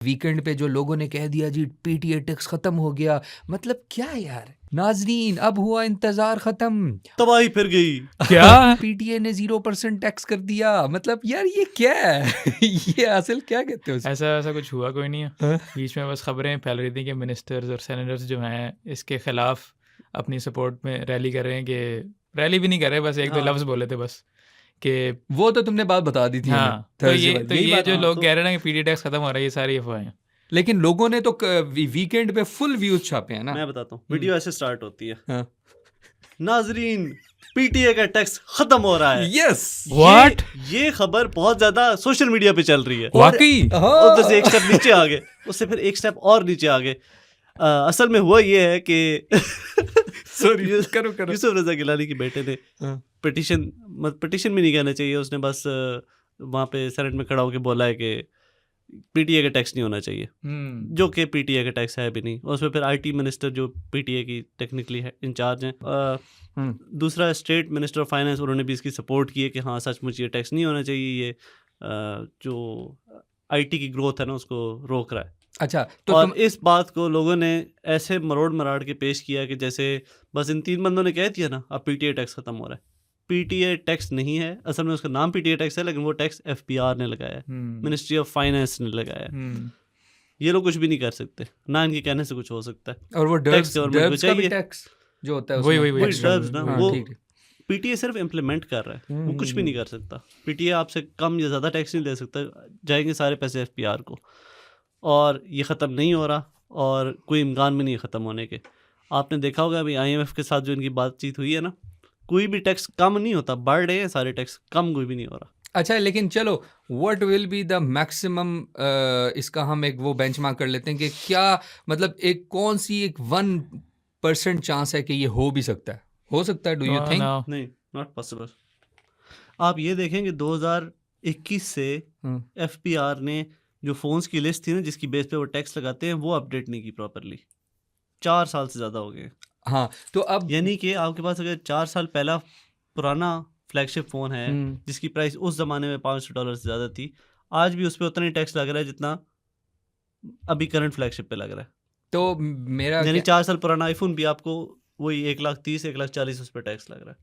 Weekend पे जो लोगों ने कह दिया जी पीटीए टैक्स खत्म हो गया, मतलब क्या यार नाजरीन, अब हुआ इंतजार खत्म, तबाही फिर गई। क्या पीटीए ने 0% टैक्स कर दिया, मतलब यार ये क्या है ये असल क्या कहते हो उसको? ऐसा कुछ हुआ कोई नहीं है। हाँ? बीच में बस खबरें फैल रही थी कि मिनिस्टर्स और सेनेटर्स जो हैं इसके खिलाफ अपनी सपोर्ट में रैली कर रहे हैं, कि रैली भी नहीं कर रहे, बस एक दो हाँ। लफ्ज़ बोले थे बस कि वो तो तुमने बात बता दी थी हमें हाँ। तो Thursday ये वाली, तो यही ये बात। जो हाँ, लोग तो- कह रहे हैं ना कि पीटी टैक्स खत्म हो रहा है, ये सारी अफवाहें हैं। लेकिन लोगों ने तो वीकेंड पे फुल व्यूज छापे हैं ना। मैं बताता हूँ, वीडियो ऐसे स्टार्ट होती है। हाँ। नाजरीन, पीटीए का टैक्स खत्म हो रहा है। Yes What? ये खबर बहुत ज्यादा सोशल मीडिया पे चल रही है। वाकई उधर से एक स्टेप नीचे आ गए, उससे फिर एक स्टेप और नीचे आ गए। असल में हुआ ये है कि सॉरी करो करो। यूसुफ रजा गिलानी के बेटे ने हाँ। पिटिशन भी नहीं कहना चाहिए, उसने बस वहाँ पे सेनेट में खड़ा होकर बोला है कि पीटीए का टैक्स नहीं होना चाहिए, जो कि पीटीए का टैक्स है भी नहीं। और उसमें फिर आईटी मिनिस्टर जो पीटीए की टेक्निकली है इंचार्ज हैं, दूसरा स्टेट मिनिस्टर ऑफ फाइनेंस, उन्होंने भी इसकी सपोर्ट की है कि हाँ सचमुच ये टैक्स नहीं होना चाहिए, ये जो आईटी की ग्रोथ है ना उसको रोक रहा है। अच्छा तो और तुम इस बात को लोगों ने ऐसे मरोड़ मराड़ के पेश किया कि जैसे बस इन 3 बंदों ने कह दिया ना अब पीटीए टैक्स खत्म हो रहा है। पीटीए टैक्स नहीं है, असल में उसका नाम पीटीए टैक्स है, लेकिन वो टैक्स एफपीआर ने लगाया है, मिनिस्ट्री ऑफ फाइनेंस ने लगाया है। ये लोग कुछ भी नहीं कर सकते, ना इनके कहने से कुछ हो सकता है। और वो टैक्स गवर्नमेंट को डर्ब्स का भी चाहिए। टैक्स जो होता है वही उसमें वही वही डर्ब्स ना, हाँ, वो ठीक है। पीटीए सिर्फ इम्प्लीमेंट कर रहा है, वो कुछ भी नहीं कर सकता। पीटीए आपसे कम या ज़्यादा टैक्स नहीं ले सकता, जाएंगे सारे पैसे एफपीआर को। और ये ख़त्म नहीं हो रहा और कोई इम्कान भी नहीं है ख़त्म होने के। आपने देखा होगा अभी आईएमएफ के साथ जो इनकी बातचीत हुई है ना, कोई भी टैक्स कम नहीं होता, बढ़ रहे हैं सारे टैक्स, कम कोई भी नहीं हो रहा। अच्छा लेकिन चलो what will be the maximum, इसका हम एक वो बेंचमार्क कर लेते हैं कि क्या मतलब एक कौन सी एक 1% चांस है कि ये हो भी सकता है, हो सकता है, डू यू थिंक? नहीं, नॉट पॉसिबल। आप ये देखें कि 2021 से एफपीआर ने जो फ़ोन्स की लिस्ट थी ना जिसकी बेस पे वो टैक्स लगाते हैं, वो अपडेट नहीं की प्रॉपरली। 4 साल से ज़्यादा हो गए। हाँ तो अब यानी कि आपके पास अगर 4 साल पहला पुराना फ्लैगशिप फ़ोन है जिसकी प्राइस उस ज़माने में $500 से ज़्यादा थी, आज भी उस पर उतना ही टैक्स लग रहा है जितना अभी करंट फ्लैगशिप पे लग रहा है। तो मेरा यानी 4 साल पुराना आईफोन भी आपको वही 1,30,000 1,40,000 उस पर टैक्स लग रहा है।